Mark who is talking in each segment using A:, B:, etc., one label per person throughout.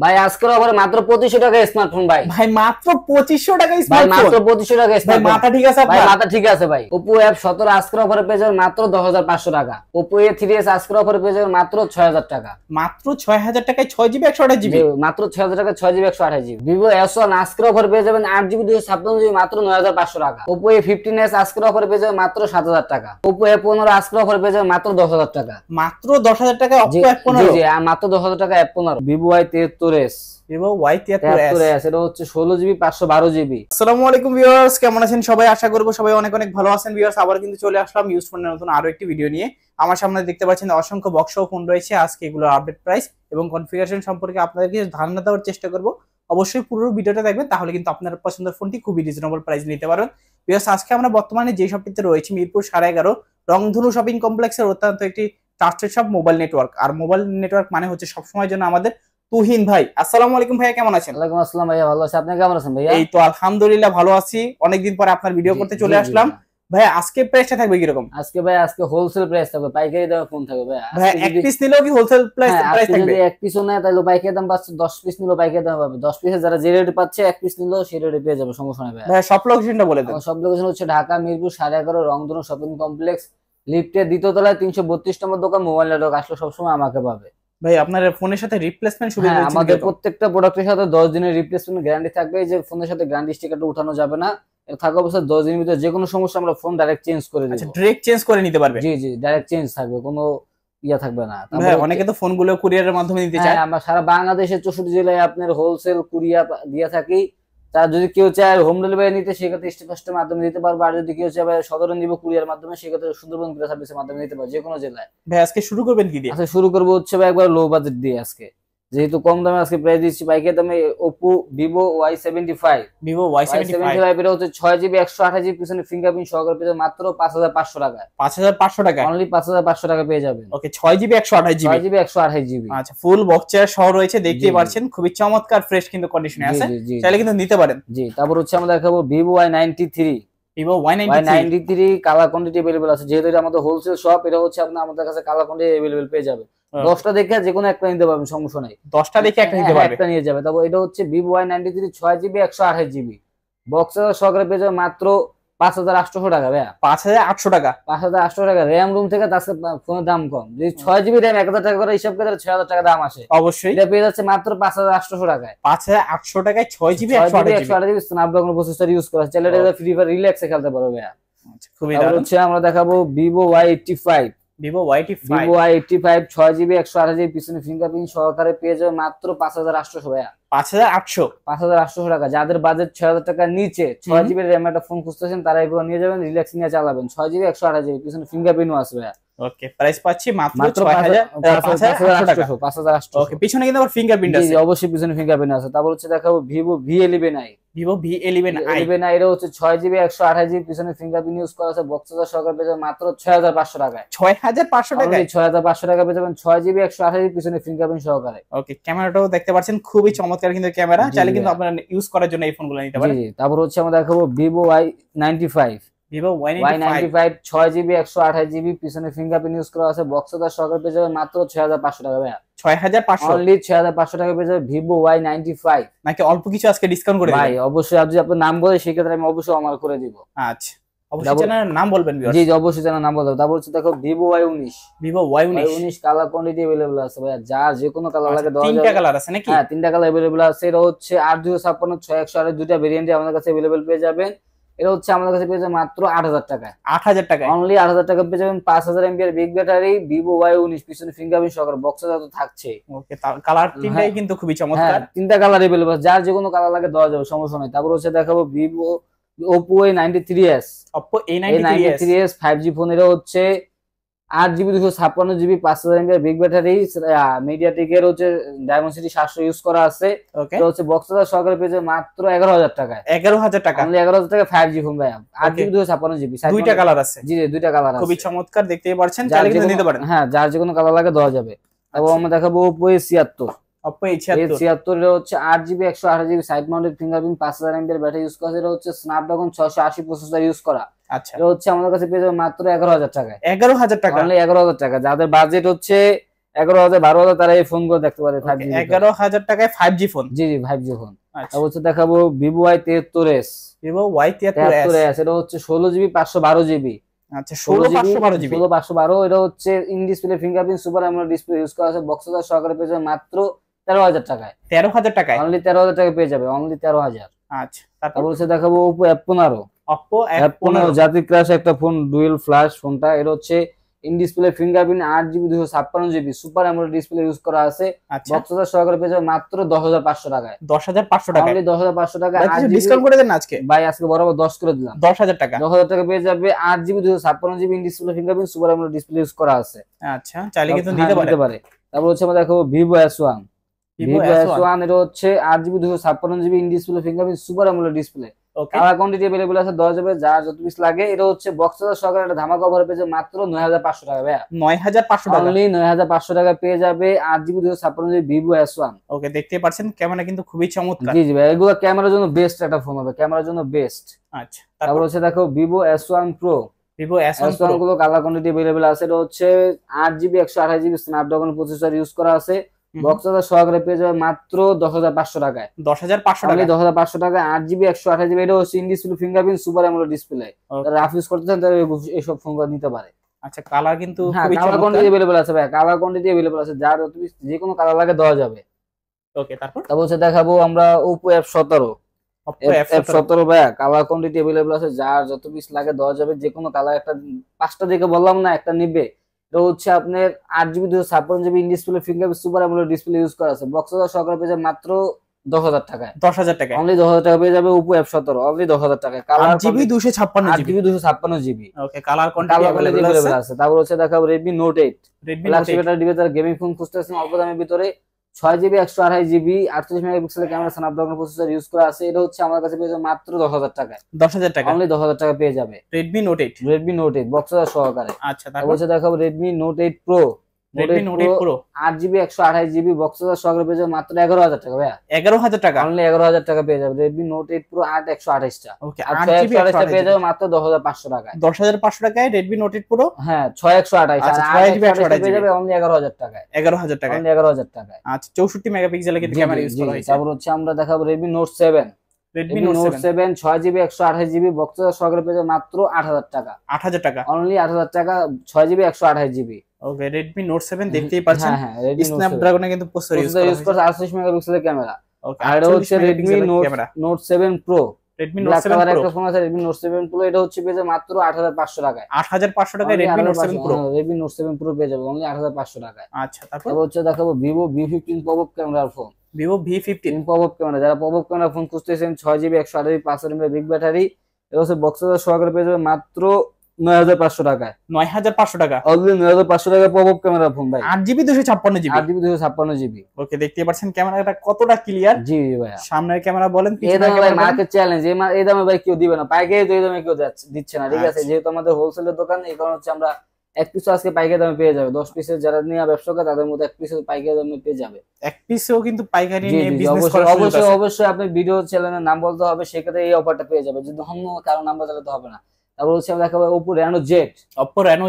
A: ভাই আজকের অফারে মাত্র 2500 টাকা স্মার্টফোন ভাই।
B: ভাই মাত্র 2500 টাকা
A: ভাই
B: স্মার্টফোন।
A: মাত্র 2500 টাকা
B: ভাই
A: স্মার্টফোন।
B: মাথা ঠিক আছে
A: ভাই
B: আপনার?
A: মাথা ঠিক আছে ভাই। Oppo F17 আজকের অফারে পেয়ে যাবেন মাত্র 10500 টাকা। Oppo A3s আজকের অফারে পেয়ে যাবেন মাত্র 6000 টাকা।
B: মাত্র 6000 টাকায় 6GB 128GB।
A: মাত্র 6000 টাকা 6GB 128GB। Vivo S1 আজকের অফারে পেয়ে যাবেন 8GB 256GB মাত্র 9500 টাকা। Oppo A15s আজকের অফারে পেয়ে যাবেন মাত্র 7000 টাকা। Oppo A15 আজকের অফারে পেয়ে যাবেন মাত্র 10000 টাকা।
B: মাত্র 10000 টাকায় Oppo F15।
A: জি মাত্র 10000 টাকা F15। Vivo Y73s
B: Vivo Y73s
A: এটা হচ্ছে 16GB 512GB।
B: আসসালামু আলাইকুম ভিউয়ার্স, কেমন আছেন সবাই? আশা করব সবাই অনেক অনেক ভালো আছেন ভিউয়ার্স। আবার কিন্তু চলে আসলাম ইউজ ফোনের নতুন আরো একটি ভিডিও নিয়ে। আমার সামনে দেখতে পাচ্ছেন অসংখ্য বক্স ফোন রয়েছে। আজকে এগুলোর আপডেট প্রাইস এবং কনফিগারেশন সম্পর্কে আপনাদেরকে ধারণা দেওয়ার চেষ্টা করব। অবশ্যই পুরো ভিডিওটা দেখবেন, তাহলে কিন্তু আপনার পছন্দের ফোনটি খুবই রিজনেবল প্রাইস নিতে পারবেন। ভিউয়ার্স, আজকে আমরা বর্তমানে যে শপটিতে রয়েছে মিরপুর 11.5 রংধনু শপিং কমপ্লেক্সের অত্যন্ত একটি ট্রাস্টেড শপ মোবাইল নেটওয়ার্ক। আর মোবাইল নেটওয়ার্ক মানে হচ্ছে সবসময়ের জন্য আমাদের তুহিন ভাই। আসসালামু আলাইকুম ভাইয়া, কেমন আছেন?
A: ওয়ালাইকুম আসসালাম ভাইয়া, ভালো আছি। আপনি কেমন আছেন ভাইয়া?
B: এই তো আলহামদুলিল্লাহ ভালো আছি। অনেকদিন পরে আপনার ভিডিও করতে চলে আসলাম। ভাইয়া আজকে প্রাইসটা থাকবে কি রকম?
A: আজকে হোলসেল প্রাইস থাকবে, পাইকারি দামে ফোন থাকবে ভাইয়া।
B: ভাই এক পিস নিলেও কি হোলসেল প্রাইস থাকবে?
A: যদি এক পিসও নেয় তাহলে পাইকারি দাম পাচ্ছে, 10 পিস নিলেও পাইকারি দাম পাবে। 10 পিসে যারা যে রেটে পাচ্ছে এক পিস নিলেও সেই রেটে পেয়ে যাবে, সমস্যা নেই ভাইয়া।
B: ভাই সব লোকেশনটা বলে দেন।
A: সব লোকেশন হচ্ছে ঢাকা মিরপুর 11.5 রংধনু শপিং কমপ্লেক্স, লিফটের দ্বিতীয় তলায় 332 নম্বর দোকান। মোবাইল নেটওয়ার্ক আসলে সবসময় আমাকে পাবে।
B: ভাই আপনার ফোনের সাথে রিপ্লেসমেন্ট সুবিধা আছে?
A: আমাদের প্রত্যেকটা প্রোডাক্টের সাথে 10 দিনের রিপ্লেসমেন্ট গ্যারান্টি থাকবে। এই যে ফোনের সাথে গ্যারান্টি স্টিকারটা উঠানো যাবে না, এটা থাকা অবস্থায় 10 দিনের ভিতরে যে কোনো সমস্যা আমরা ফোন ডাইরেক্ট চেঞ্জ করে দেব।
B: আচ্ছা, ডাইরেক্ট চেঞ্জ করে নিতে পারবে?
A: জি ডাইরেক্ট চেঞ্জ থাকবে, কোনো থাকবে না।
B: ভাই অনেকে তো ফোনগুলো কুরিয়ারের মাধ্যমে নিতে চায়।
A: আমরা সারা বাংলাদেশের 64 জেলায় আপনার হোলসেল কুরিয়ার দিয়ে থাকি। তার যদি কেউ চায় হোম ডেলিভারি নিতে, সেক্ষেত্রে স্টেপের মাধ্যমে দিতে পারবো। আর যদি কেউ চায় সদরে নিব কুরিয়ার মাধ্যমে, সেক্ষেত্রে সুন্দরবন কুরিয়ার সার্ভিসের মাধ্যমে নিতে পারবো, যে কোনো জেলায়।
B: ভাই আজকে শুরু করবেন কি দিয়ে?
A: আচ্ছা, শুরু করবো হচ্ছে ভাই একবার লো বাজেট দিয়ে। আজকে যেহেতু কম দামে আজকে প্রাইস দিচ্ছি পাইকারি দামে, Oppo Vivo Y75 এটা হচ্ছে 6GB 128GB পিছনে ফিঙ্গারপ্রিন্ট সহকারে পেয়ে যাবেন মাত্র 5500 টাকা।
B: 5500 টাকা
A: অনলি 5500 টাকা পেয়ে যাবেন।
B: ওকে, 6GB 128GB।
A: 6GB 128GB।
B: আচ্ছা, ফুল বক্স চেয়ার সহ রয়েছে, দেখতেই পাচ্ছেন খুবই চমৎকার ফ্রেশ কিন্তু কন্ডিশনে আছে। চাইলে কিন্তু নিতে পারেন।
A: জি, তারপর হচ্ছে আমরা দেখাবো Vivo Y93।
B: Vivo Y93
A: colour quantity available আছে। যেহেতু এটা আমাদের হোলসেল শপ, এটা হচ্ছে আপনি আমাদের কাছে কালার কোয়ান্টিটি अवेलेबल পেয়ে যাবেন। 10টা দেখে যে কোনো একটা নিতে পারবেন, সমস্যা নাই।
B: 10টা দেখে একটা নিতে পারবেন,
A: একটা নিয়ে যাবে। তারপর এটা হচ্ছে Vivo Y93 6GB 128GB বক্সের সহকারে পেয়ে যাবে মাত্র 5800 টাকা ভাইয়া।
B: 5800 টাকা।
A: 5800 টাকা র‍্যাম রুম থেকে আজকে ফোনের দাম কম। যদি 6GB র‍্যাম 1000 টাকা করে হিসাব করে 6000 টাকা দাম আসে।
B: অবশ্যই
A: এটা পেয়ে যাচ্ছে মাত্র 5800 টাকায়।
B: 5800 টাকায় 6GB 128GB
A: Snapdragon processor use করা। চাইলে এটা ফ্রি ফায়ার রিল্যাক্সে খেলতে পারবে ভাইয়া।
B: আচ্ছা, খুবই
A: দারুণ। হচ্ছে আমরা দেখাবো Vivo Y85।
B: Vivo Y85
A: 6GB 128GB পিছনে ফিঙ্গারপ্রিন্ট সহকারে পেয়ে যাবে মাত্র 5800 ভাইয়া। 5800 টাকা। যাদের বাজেট 6000 টাকার নিচে 6GB র‍্যাম একটা ফোন খুঁজতেছেন, তারা এগুলো নিয়ে যাবেন, রিল্যাক্স নিয়ে চালাবেন। 6GB 128GB পিছনে ফিঙ্গারপ্রিন্টও আছে ভাইয়া।
B: ওকে, প্রাইস পাচ্ছি মাত্র 5800 টাকা।
A: 5800।
B: ওকে, পিছনে কিন্তু আবার ফিঙ্গারপ্রিন্ট আছে।
A: জি অবশ্যই পিছনে ফিঙ্গারপ্রিন্ট আছে। তারপর হচ্ছে দেখাবো Vivo V11i।
B: Vivo V11i
A: এটা হচ্ছে 6GB 128GB পিছনে ফিঙ্গারপ্রিন্ট ইউজ করা আছে। বক্সের সহকারে পেয়ে যাবেন মাত্র 6500 টাকায়।
B: 6500 টাকায়
A: 6500 টাকা পেয়ে যাবেন 6GB 128GB পিছনে ফিঙ্গারপ্রিন্ট সহকারে।
B: ওকে, ক্যামেরাটাও দেখতে পাচ্ছেন খুবই চমৎকার কিন্তু ক্যামেরা। চাইলে কিন্তু আপনারা ইউজ করার জন্য এই ফোনগুলো নিতে পারেন।
A: জি, তারপর হচ্ছে আমরা দেখাবো Vivo Y95।
B: Vivo Y95
A: 6GB 128GB পিছনে ফিঙ্গারপ্রিন্ট ইউজ করা আছে। বক্সের সহকারে পেয়ে যাবেন মাত্র 6500 টাকা ভাইয়া।
B: 6500
A: অনলি 6500 টাকা পেয়ে যাবে Vivo Y95।
B: নাকি অল্প কিছু আজকে ডিসকাউন্ট করে দিবেন?
A: ভাই অবশ্যই, আপনি আপনার নাম বলে সেক্ষেত্রে আমি অবশ্যই আমার করে দিব।
B: আচ্ছা, অবশ্যই চ্যানেলের নাম বলবেন ভিউয়ার্স।
A: জি অবশ্যই চ্যানেলের নাম বলবো। তারপর হচ্ছে দেখো Vivo Y19।
B: Vivo Y19
A: colour quantity available আছে ভাইয়া। যার যে কোনো কালার লাগে দেওয়া যাবে।
B: তিনটা কালার আছে নাকি?
A: হ্যাঁ, তিনটা কালার अवेलेबल আছে। এটা হচ্ছে 8256 6128 দুইটা ভেরিয়েন্টে আমাদের কাছে अवेलेबल পেয়ে যাবেন। এটা হচ্ছে আমাদের কাছে পেয়ে যাবেন মাত্র 8000 টাকায়।
B: 8000 টাকায়
A: অনলি 8000 টাকা পেয়ে যাবেন। 5000 mAh big battery Vivo Y19 পিছনে ফিঙ্গারপ্রিন্ট সহকারে বক্সে তো থাকছে।
B: ওকে, কালার তিনটাই কিন্তু খুবই চমৎকার।
A: তিনটা কালার अवेलेबल, যার যে কোনো কালার লাগে দেওয়া যাবে, সমস্যা নাই। তারপর হচ্ছে দেখাবো Oppo A93s।
B: Oppo A93s
A: 5G phone. এটা হচ্ছে 8GB 256GB 5000 mAh big battery মিডিয়াটেকের হচ্ছে ডায়মন্ডসিটি 700 ইউজ করা আছে। এটা হচ্ছে বক্সটা সহকারে পেয়ে যাবে মাত্র 11000 টাকায়।
B: 11000 টাকা।
A: অনলি 11000 টাকা 5G ফোন ভাইয়া। 8GB 256GB
B: দুইটা কালার আছে।
A: জি দুইটা কালার আছে,
B: খুবই চমৎকার, দেখতেই পাচ্ছেন। চাইলে কিন্তু নিতে পারেন।
A: হ্যাঁ, যার যে কোনো কালার লাগে দেওয়া যাবে। তারপর আমরা দেখাবো Oppo A76।
B: Oppo A76
A: এটা হচ্ছে 8GB 128GB side mounted fingerprint 5000 mAh battery use করা। এটা হচ্ছে স্ন্যাপড্রাগন 680 প্রসেসর ইউজ করা।
B: আচ্ছা,
A: এটা হচ্ছে আমাদের কাছে পেয়ে যাবে মাত্র 11000 টাকায়।
B: 11000 টাকা।
A: অনলি 11000 টাকা। যাদের বাজেট হচ্ছে 11,000 12,000 তারা এই ফোন গুলো দেখতে পারে 5G
B: 11,000 টাকায় 5G ফোন।
A: জি 5G ফোন। তারপর হচ্ছে দেখাবো Vivo Y73s।
B: Vivo Y73s
A: এটা হচ্ছে 16GB 512GB।
B: আচ্ছা 16/512GB
A: 16/512 এটা হচ্ছে in display fingerprint super AMOLED display use করা আছে, বক্স চার্জার সহকারে পেয়ে যাবে মাত্র 13,000 টাকায়।
B: 13,000 টাকায়
A: অনলি 13,000 টাকায় পেয়ে যাবে, অনলি 13,000।
B: আচ্ছা
A: তারপর হচ্ছে দেখাবো Oppo F15।
B: Oppo F15
A: জাতি ক্রাশ একটা ফোন, ডুয়েল ফ্ল্যাশ ফোনটা। এটা হচ্ছে in display fingerprint 8GB 256GB super AMOLED display use করা আছে, বক্স চার্জার সহকারে পেয়ে যাবে মাত্র 10,500 টাকায়।
B: 10,500 টাকা,
A: অনলি 10,500 টাকা।
B: ডিসকাউন্ট করে দেন আজকে
A: ভাই, আজকে বরাবর 10 করে দিলাম।
B: 10,000 টাকা,
A: 10,000 টাকা পেয়ে যাবে 8GB 256GB in display fingerprint super AMOLED display use করা আছে।
B: আচ্ছা চাইলে কিন্তু নিতে পারে।
A: তারপর হচ্ছে আমরা দেখো Vivo S1। Vivo S1 এটা হচ্ছে 8GB 256GB in display fingerprint super AMOLED display. Colour quantity available আছে, দেওয়া যাবে যার যত পিস লাগে। এটা হচ্ছে বক্স চার্জার সহকারে একটা ধামাকা অফার পেয়ে যাবে মাত্র 9,500 টাকা। ভাই
B: 9,500 টাকা,
A: অনলি 9,500 টাকা পেয়ে যাবে 8GB 256GB Vivo S1।
B: ওকে দেখতে পাচ্ছেন ক্যামেরা কিন্তু খুবই চমৎকার।
A: জি ভাই, এগুলো ক্যামেরার জন্য বেস্ট একটা ফোন হবে, ক্যামেরার জন্য বেস্ট।
B: আচ্ছা
A: তারপর হচ্ছে দেখো Vivo S1 Pro।
B: Vivo S1
A: Pro গুলো কালার কোয়ান্টিটি अवेलेबल আছে। এটা হচ্ছে 8GB 128GB Snapdragon processor use করা আছে, বক্স চার্জার সহকারে পেয়ে যাবে মাত্র 10,500 টাকায়।
B: 10,500 টাকা,
A: 10,500 টাকা 8GB 128GB। এটা হচ্ছে in display fingerprint super AMOLED display. Rough use করতে চান তাহলে এইসব ফোনগুলো নিতে পারে।
B: আচ্ছা কালার কিন্তু
A: খুবই চমৎকার, কালার কোয়ান্টিটি अवेलेबल আছে ভাই, কালার কোয়ান্টিটি अवेलेबल আছে, যার যে কোনো কালার লাগে দেওয়া যাবে।
B: ওকে তারপর
A: হচ্ছে দেখাবো আমরা Oppo F17। F17 ভাই কালার কোয়ান্টিটি अवेलेबल আছে, যার যত পিস লাগে দেওয়া যাবে, যে কোনো কালার। একটা 5টা দেখে বললাম না, একটা নিবে। এটা হচ্ছে আপনার 8GB 256GB in display fingerprint super AMOLED display use করা আছে, বক্স চার্জার সহকারে পেয়ে যাবে মাত্র 10,000 টাকায়।
B: 10,000 টাকা,
A: অনলি 10,000 টাকা পেয়ে যাবে Oppo F17, অনলি 10,000 টাকায়। Colour
B: 8GB
A: 256GB।
B: Okay colour quantity available
A: আছে। তারপর হচ্ছে দেখাবো Redmi Note 8। গেমিং ফোন খুঁজতেছেন অল্প দামের ভিতরে, 6GB 128GB 48 মেগাপিক্সেলের ক্যামেরা স্ন্যাপড্রাগন প্রসেসর ইউজ করা আছে। এটা হচ্ছে আমার কাছে পেয়ে যাবে মাত্র 10,000 টাকায়।
B: 10,000 টাকা,
A: অনলি 10,000 টাকা পেয়ে যাবে
B: Redmi Note 8।
A: Redmi Note 8 box charger সহকারে।
B: আচ্ছা তারপর
A: হচ্ছে দেখাবো Redmi Note 8 Pro।
B: Redmi Note 8 Pro
A: 8GB 128GB box charger সহকারে পেয়ে যাবে মাত্র 11,000 টাকা। ভাই
B: 11,000 টাকা,
A: অনলি 11,000 টাকা পেয়ে যাবে Redmi Note 8 Pro 8 128 টা।
B: ওকে
A: আর 6 128 পেয়ে যাবে মাত্র 10,500 টাকায়।
B: 10,500 টাকায় Redmi Note 8 Pro।
A: হ্যাঁ 6 128
B: আচ্ছা,
A: আর
B: 6GB 128
A: পেয়ে যাবে অনলি 11,000 টাকায়।
B: 11,000 টাকা,
A: অনলি 11,000 টাকায়।
B: আচ্ছা 64 মেগাপিক্সেলের কিন্তু ক্যামেরা ইউজ করা হয়েছে।
A: তারপর হচ্ছে আমরা দেখাবো Redmi Note 7।
B: Redmi Note 7
A: 6GB 128GB box charger সহকারে পেয়ে যাবে মাত্র 8,000 টাকা।
B: 8,000 টাকা,
A: অনলি 8,000 টাকা 6GB 128GB।
B: ওকে Redmi Note 7 দেখতেই পাচ্ছেন,
A: হ্যাঁ Redmi Note 7
B: স্ন্যাপড্রাগনে কিন্তু প্রসেসর ইউজ করা
A: 48 মেগাপিক্সেলের ক্যামেরা।
B: ওকে
A: আর এটা হচ্ছে Redmi Note 7 Pro।
B: Redmi Note 7 Pro
A: একটা ফোন আছে Redmi Note 7 Pro, এটা হচ্ছে পেয়ে যাবে মাত্র 8,500 টাকায়।
B: 8,500 টাকায় Redmi Note 7 Pro।
A: Redmi Note 7 Pro পেয়ে যাবে অনলি 8,500 টাকায়।
B: আচ্ছা তারপর
A: হচ্ছে দেখাবো Vivo V15 পপআপ ক্যামেরার phone.
B: Vivo V15
A: pop up camera, যারা পপআপ ক্যামেরা ফোন খুঁজতেছেন, 6GB 128GB 500 mAh big battery. এটা হচ্ছে বক্স চার্জার সহকারে পেয়ে যাবে মাত্র 9,500 টাকায়।
B: 9,500 টাকা,
A: অনলি 9,500 টাকা পপআপ ক্যামেরা ফোন ভাই।
B: 8GB 256GB
A: 8GB 256GB।
B: ওকে দেখতে পাচ্ছেন ক্যামেরাটা কতটা ক্লিয়ার।
A: জি ভাই,
B: সামনের ক্যামেরা বলেন,
A: এই
B: পিছনের
A: দামে ভাই
B: ক্যামেরা
A: মার্কেট চ্যালেঞ্জ, এই দামে ভাই কেউ দিবে না, পাইকারি তো এই দামে কেউ দিচ্ছে না। ঠিক আছে,
B: আচ্ছা।
A: যেহেতু আমাদের হোলসেলের দোকান, এই কারণে হচ্ছে আমরা এক পিস আজকে পাইকারি দামে পেয়ে যাবে। 10 পিসের যারা নিয়ে ব্যবসা করে তাদের মধ্যে এক পিস পাইকারি দামে পেয়ে যাবে।
B: এক পিসেও কিন্তু পাইকারি
A: জি,
B: নিয়ে
A: জি,
B: বিজনেস
A: অবশ্যই
B: করার সুযোগ
A: অবশ্যই
B: আছে।
A: অবশ্যই আপনি ভিডিও চ্যানেলের নাম বলতে হবে, সেক্ষেত্রে এই অফারটা পেয়ে যাবে, যদি অন্য কারো নাম বলতে হবে না। তারপর হচ্ছে আমরা দেখাবো Oppo Reno Z।
B: Oppo Reno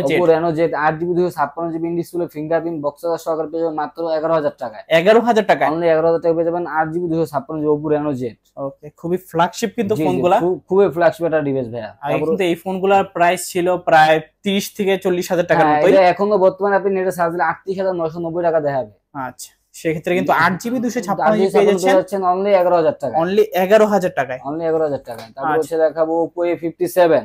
B: Z
A: 8GB 256GB in display fingerprint box charger সহকারে পেয়ে যাবেন মাত্র 11,000 টাকায়।
B: 11,000 টাকা,
A: অনলি 11,000 টাকা পেয়ে যাবেন 8GB 256GB Oppo Reno Z।
B: ওকে খুবই ফ্ল্যাগশিপ কিন্তু
A: জি, জি,
B: ফোনগুলা,
A: খুবই ফ্ল্যাগশিপ একটা ডিভাইস ভাইয়া।
B: আর কিন্তু এই ফোনগুলোর প্রাইস ছিল প্রায় 30 থেকে 40,000 টাকার
A: হ্যাঁ,
B: মতোই।
A: এটা এখনো বর্তমানে আপনি নেটে সার্চ দিলে 38,990 টাকা দেখাবে।
B: আচ্ছা সেক্ষেত্রে কিন্তু 8GB 256GB পেয়ে যাচ্ছেন
A: অনলি 11,000 টাকা।
B: অনলি 11,000 টাকায়,
A: অনলি 11,000 টাকায়। তারপর
B: আচ্ছা।
A: হচ্ছে দেখাবো Oppo A57।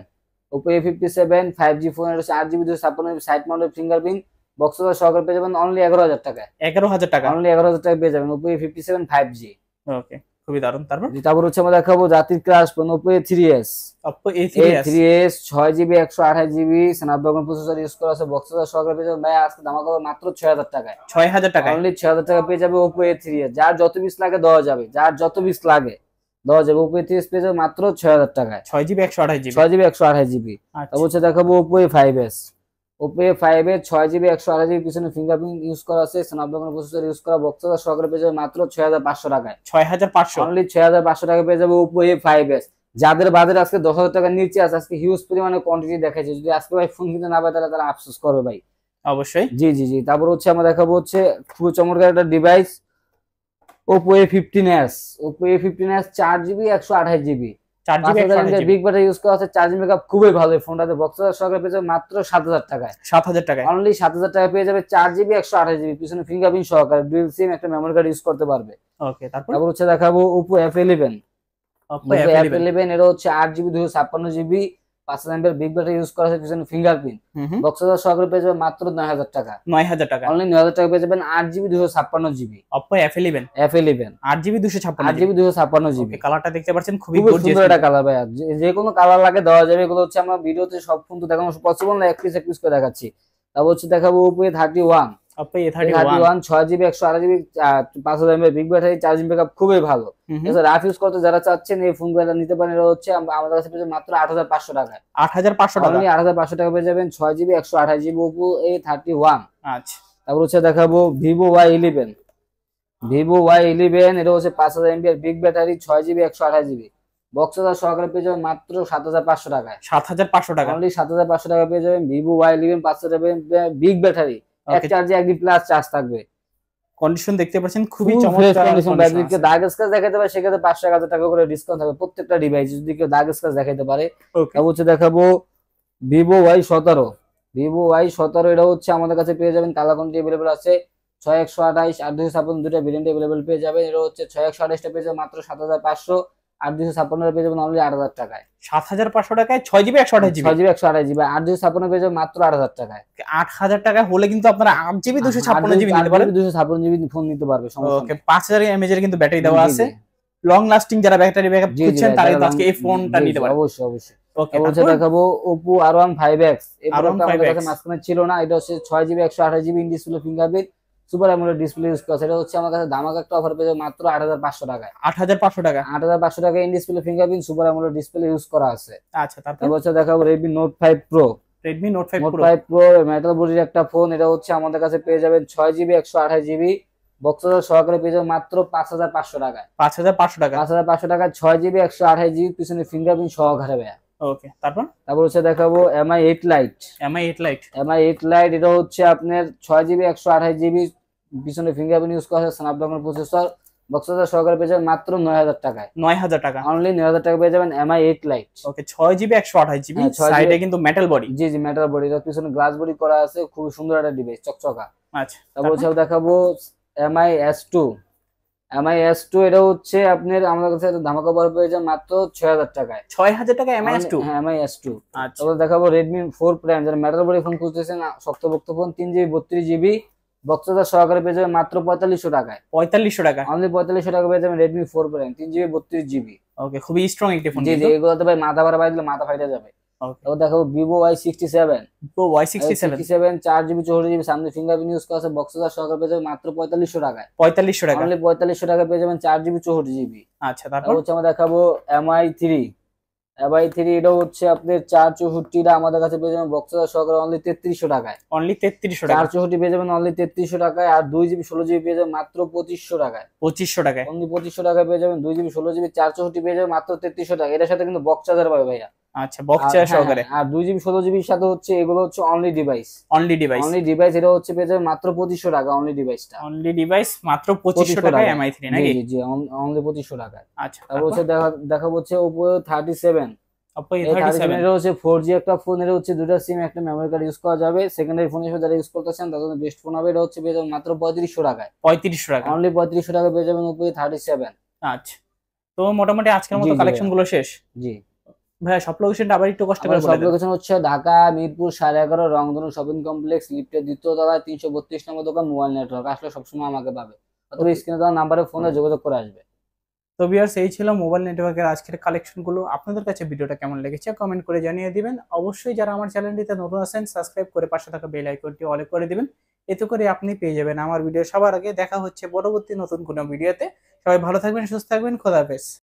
A: Oppo A57 5G phone, এটা হচ্ছে 8GB 256GB side mounted fingerprint box charger সহকারে পেয়ে যাবেন অনলি 11,000 টাকায়।
B: 11,000 টাকা,
A: অনলি 11,000 টাকা পেয়ে যাবেন Oppo A57 5G।
B: ওকে খুবই দারুণ।
A: তারপর হচ্ছে আমরা দেখাবো জাতির crush phone Oppo A3s।
B: Oppo A3s
A: 6GB 128GB Snapdragon processor use করা আছে, বক্স চার্জার সহকারে পেয়ে যাবেন ভাই আজকে ধামাকা মাত্র 6,000 টাকায়।
B: 6,000 টাকা,
A: অনলি 6,000 টাকা পেয়ে যাবে Oppo A3s। যার যত পিস লাগে দেওয়া যাবে, যার যত পিস লাগে দেওয়া যাবে। Oppo A3s পেয়ে যাবে মাত্র 6,000 টাকায়।
B: 6GB 128GB
A: 6GB 128GB। তারপর হচ্ছে দেখাবো Oppo A5s। Oppo A5s 6GB 128GB পিছনে ফিঙ্গারপ্রিন্ট ইউজ করা আছে, স্ন্যাপড্রাগন প্রসেসর ইউজ করা, বক্স চার্জার সহকারে পেয়ে যাবে মাত্র 6,500 টাকায়।
B: 6,500,
A: অনলি 6,500 টাকা পেয়ে যাবে Oppo A5s। যাদের বাজেট আজকে 10,000 টাকার নিচে আছে, আজকে হিউজ পরিমাণে কোয়ান্টিটি দেখাচ্ছে, যদি আজকে ভাই ফোন কিনতে না পারে তাহলে তারা আফসোস করবে ভাই।
B: অবশ্যই।
A: জি জি জি। তারপর হচ্ছে আমরা দেখাবো হচ্ছে খুব চমৎকার একটা device, Oppo A15s। Oppo A15s 4GB 128GB
B: 4GB
A: 5000 mAh
B: 128GB
A: big battery use করা আছে, চার্জিং ব্যাকআপ খুবই ভালো। এই ফোনটাতে বক্স চার্জার সহকারে পেয়ে যাবে মাত্র 7000 টাকায়।
B: 7000 টাকায়
A: অনলি 7000 টাকায় পেয়ে যাবে 4GB 128GB পিছনে ফিঙ্গারপ্রিন্ট সহকারে ডুয়াল সিম একটা মেমরি কার্ড ইউজ করতে পারবে।
B: ওকে, তারপর
A: হচ্ছে দেখাবো Oppo F11।
B: Oppo
A: Oppo
B: F11
A: F11 এর হচ্ছে 8GB 256GB 5000 mAh big battery use করা আছে, পিছনে ফিঙ্গারপ্রিন্ট বক্স চার্জার সহকারে পেয়ে যাবে মাত্র 9000 টাকা।
B: 9000 টাকা
A: অনলি 9000 টাকা পেয়ে যাবেন 8GB 256GB
B: Oppo F11
A: 8GB
B: 256GB
A: 256GB।
B: কালারটা দেখতে পাচ্ছেন খুবই
A: খুবই
B: গর্জিয়াস
A: সুন্দর একটা কালার ভাই, যে কোনো কালার লাগে দেওয়া যাবে। এগুলো হচ্ছে আমরা ভিডিওতে সব ফোন তো দেখানো পসিবল না, এক পিস করে দেখাচ্ছি। তারপর হচ্ছে দেখাবো Oppo A31।
B: Oppo A31
A: 6GB 128GB 5000 mAh big battery, charging backup খুবই ভালো। রাফ ইউজ করতে যারা চাচ্ছেন এই ফোনগুলো নিতে পারেন। এটা হচ্ছে আমাদের কাছে পেয়ে মাত্র 8500 টাকায়।
B: 8500 টাকা
A: অনলি 8500 টাকা পেয়ে যাবেন 6GB 128GB Oppo A31।
B: আচ্ছা,
A: তারপর হচ্ছে দেখাবো Vivo Y11। Vivo Y11 এটা হচ্ছে 5000 mAh big battery, 6GB 128GB box charger সহকারে পেয়ে যাবেন মাত্র 7500 টাকায়।
B: 7500 টাকা
A: অনলি 7500 টাকা পেয়ে যাবেন Vivo Y11 5000 mAh big battery, এক চার্জে একদিন প্লাস চার্জ থাকবে।
B: কন্ডিশন দেখতে পাচ্ছেন খুবই
A: ফুল ফ্রেশ
B: চমৎকার
A: কন্ডিশন।
B: কন্ডিশন
A: যদি কেউ দাগ স্ক্র্যাচ দেখাতে পারে সেক্ষেত্রে 500-1000 টাকা করে ডিসকাউন্ট থাকবে প্রত্যেকটা ডিভাইস যদি কেউ দাগ স্ক্র্যাচ দেখাতে পারে।
B: ওকে,
A: তারপর হচ্ছে দেখাবো Vivo Y17। Vivo Y17 এটা হচ্ছে আমাদের কাছে পেয়ে যাবেন, কালার কোয়ান্টিটি अवेलेबल আছে 6128 8256 দুটো ভেরিয়েন্ট अवेलेबल পেয়ে যাবেন। এটা হচ্ছে 6128 টা পেয়ে যাবেন মাত্র 7500, 8256 পেয়ে যাবেন অনলি 8000 টাকায়।
B: 7500 টাকায় 6GB 128GB
A: 6GB 128GB 8256 পেয়ে যাবেন মাত্র 8000 টাকায়।
B: 8000 টাকা হলে কিন্তু আপনারা 8GB 256GB নিতে পারেন।
A: 256GB ফোন নিতে পারবে, সমস্যা
B: ওকে,
A: নেই।
B: 5000 mAh এর কিন্তু ব্যাটারি দেওয়া আছে। লং লাস্টিং যারা ব্যাটারি ব্যাকআপ খুঁজছেন তারা কিন্তু আজকে এই ফোনটা নিতে পারেন।
A: অবশ্যই অবশ্যই।
B: ওকে,
A: হচ্ছে দেখাবো Oppo R1 5X। এই প্রোডাক্টটা আমাদের কাছে মাঝখানে ছিল না। এটা হচ্ছে 6GB 128GB in display fingerprint super AMOLED display use করা। এটা হচ্ছে আমার কাছে ধামাকা একটা অফার পেয়ে যাবে মাত্র 8500 টাকায়।
B: 8500 টাকা
A: 8500 টাকা in display fingerprint super AMOLED display use করা আছে।
B: আচ্ছা, তারপর
A: হচ্ছে দেখাবো Redmi Note 5 Pro।
B: Redmi Note 5 Pro
A: metal বডির একটা ফোন। এটা হচ্ছে আমাদের কাছে পেয়ে যাবেন 6GB 128GB বক্স চার্জার সহকারে পেয়ে যাবেন মাত্র 5500 টাকায়।
B: 5500 টাকা
A: 5500 টাকায় 6GB 128GB পিছনে ফিঙ্গারপ্রিন্ট সহকারে ভাইয়া।
B: ওকে, তারপর
A: হচ্ছে দেখাবো Mi 8 Lite।
B: Mi 8 Lite
A: এটা হচ্ছে আপনার 6GB 128GB পিছনে ফিঙ্গারপ্রিন্ট ইউজ করা আছে, স্ন্যাপড্রাগন প্রসেসর বক্স চার্জার সহকারে পেয়ে যাবেন মাত্র 9000 টাকায়।
B: 9000 টাকা
A: অনলি 9000 টাকা পেয়ে যাবেন Mi 8 Lite।
B: ওকে, 6GB 128GB সাইডে কিন্তু মেটাল বডি।
A: জি জি, মেটাল বডি। এর পিছনে গ্লাস বডি করা আছে, খুব সুন্দর একটা ডিভাইস, চকচকা।
B: আচ্ছা,
A: তারপর হচ্ছে দেখাবো Mi S2। এটা হচ্ছে আপনার আমাদের কাছে ধামাকা অফার পেয়ে যাবেন মাত্র 6000 টাকায়।
B: 6000 টাকা Mi S2।
A: হ্যাঁ, Mi S2।
B: আচ্ছা,
A: তারপর দেখাবো Redmi 4 Prime, যারা মেটাল বডি ফোন খুঁজতেছেন, শক্তপোক্ত phone, 3GB 32GB box charger সহকারে পেয়ে যাবেন মাত্র 4500 টাকায়।
B: 4500 টাকা
A: অনলি 4500 টাকা পেয়ে যাবেন Redmi 4 Prime 3GB 32GB।
B: ওকে, খুবই স্ট্রং একটি ফোন
A: জি জি, এগুলোতে ভাই মাথা ভাড়া বাড়ি দিলে মাথা ফাইটা যাবে।
B: ওকে,
A: তারপর দেখাবো Vivo Y67।
B: Y67
A: 4GB 64GB সামনে ফিঙ্গারপ্রিন্ট ইউজ করা আছে, বক্স চার্জার সহকারে পেয়ে যাবেন মাত্র 4500 টাকায়।
B: 4500 টাকা
A: অনলি 4500 টাকা পেয়ে যাবেন 4GB 64GB।
B: আচ্ছা, তারপর
A: হচ্ছে আমরা দেখাবো Mi3। এটা হচ্ছে আপনার 464টা আমাদের কাছে পেয়ে যাবেন বক্স চার্জার সহকারে অনলি 3300 টাকায়।
B: অনলি 3300 টাকা
A: 464 পেয়ে যাবেন অনলি 3300 টাকায়। আর 2GB 16GB পেয়ে যাবেন মাত্র 2500 টাকায়।
B: 2500 টাকায়
A: অনলি 2500 টাকায় পেয়ে যাবেন 2GB 16GB 464 পেয়ে যাবেন মাত্র 3300 টাকা। এটার সাথে কিন্তু বক্স চার্জার পাবে ভাইয়া।
B: আচ্ছা, বক্স চার্জার সহকারে।
A: আর 2GB 16GB এর সাথে হচ্ছে এগুলো হচ্ছে অনলি ডিভাইস। এটা হচ্ছে পেয়ে যাবেন মাত্র 2500 টাকা। অনলি ডিভাইসটা
B: মাত্র 2500 টাকায় Mi3 নাকি?
A: জি জি, অনলি 2500 টাকায়।
B: আচ্ছা,
A: তারপর হচ্ছে দেখাবো হচ্ছে Oppo 37।
B: Oppo A37
A: এটা হচ্ছে 4G একটা ফোন। এটা হচ্ছে দুটো সিম একটা মেমরি কার্ড ইউজ করা যাবে। সেকেন্ডারি ফোন হিসেবে যারা ইউজ করতেছেন তাদের জন্য বেস্ট ফোন হবে। এটা হচ্ছে পেয়ে যাবেন মাত্র 3500 টাকায়।
B: 3500 টাকা
A: অনলি 3500 টাকা পেয়ে যাবেন Oppo A37।
B: আচ্ছা, তো মোটামুটি আজকের মতো কালেকশন গুলো শেষ।
A: জি
B: ভাইয়া, সব লোকেশনটা আবার একটু কষ্ট করে বলে
A: সব
B: দেন।
A: লোকেশন হচ্ছে ঢাকা মিরপুর 11.5 রংধনু শপিং কমপ্লেক্স লিফটের দ্বিতীয় তলায় 332 নম্বর দোকান মোবাইল নেটওয়ার্ক। আসলে সবসময় আমাকে পাবে, অথবা স্ক্রিনে দেওয়া নাম্বারে ফোনে যোগাযোগ করে আসবে।
B: তো ভিউয়ার্স, এই ছিল মোবাইল নেটওয়ার্কের আজকের কালেকশন গুলো। আপনাদের কাছে ভিডিওটা কেমন লেগেছে কমেন্ট করে জানিয়ে দিবেন। অবশ্যই যারা আমার চ্যানেলটিতে নতুন আছেন সাবস্ক্রাইব করে পাশে থাকা বেল আইকনটি অল করে দিবেন। এতে করে আপনি পেয়ে যাবেন আমার ভিডিও সবার আগে। দেখা হচ্ছে পরবর্তী নতুন কোনো ভিডিওতে। সবাই ভালো থাকবেন, সুস্থ থাকবেন, খোদা হাফেজ।